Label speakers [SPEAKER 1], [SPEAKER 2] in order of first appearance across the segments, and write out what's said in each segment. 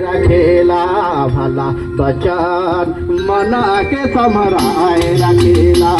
[SPEAKER 1] रखेला भला बचन मना के समराय रखेला।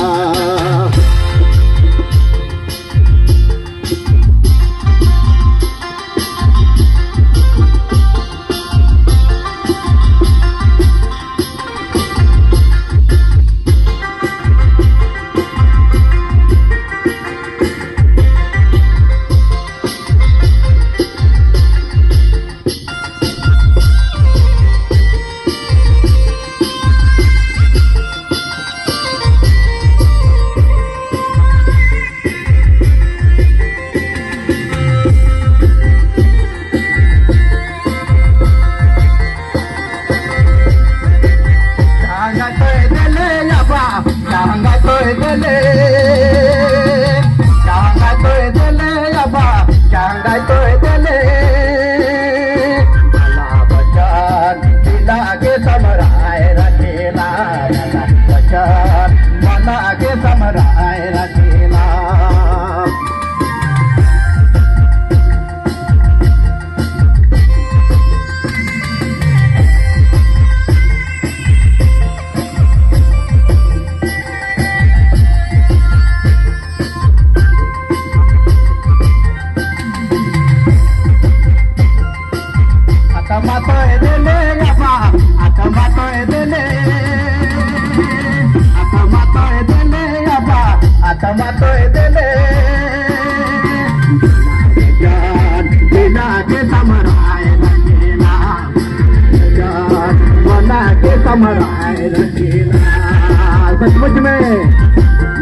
[SPEAKER 1] सचमुच में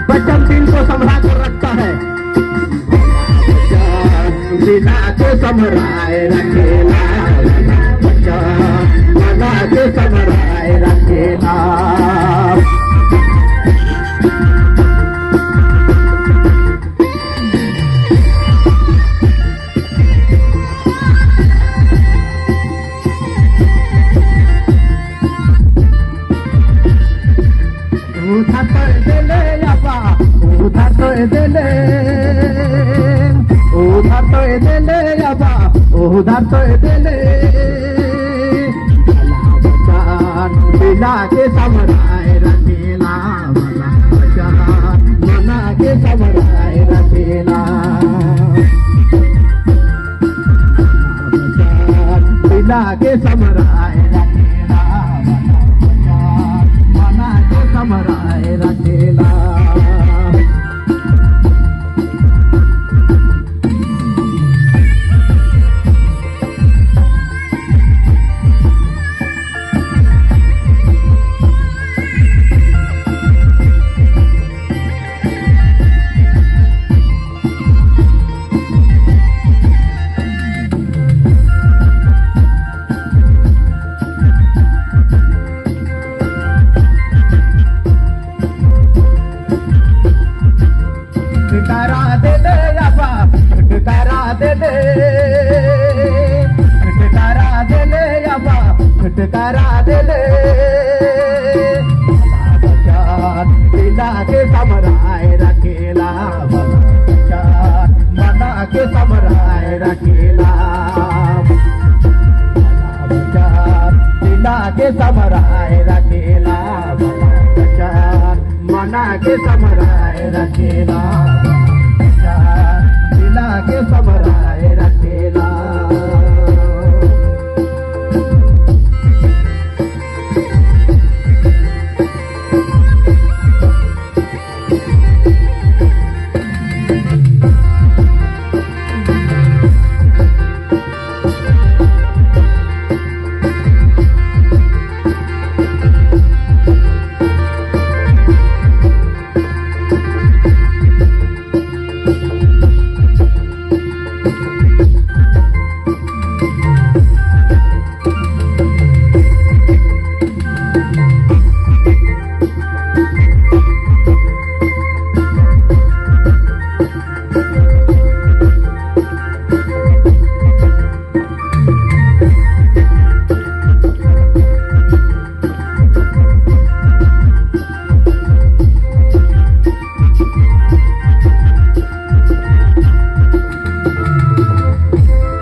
[SPEAKER 1] बचन दिल को संभला कर रखता है, बिना के समराय रखेला, बना के समराय रखेला। उधार तो देले बिना के समराय रखेला, मना के समराय रखेला, बिना के समराय रखेला, मना के समराय रखेला। छुटकारा दे दे बिना के समराय रखेला, मना के समराय रखेला, बिना के समराय रखेला, मना के समराय रखेला, बिना के समराय रखेला।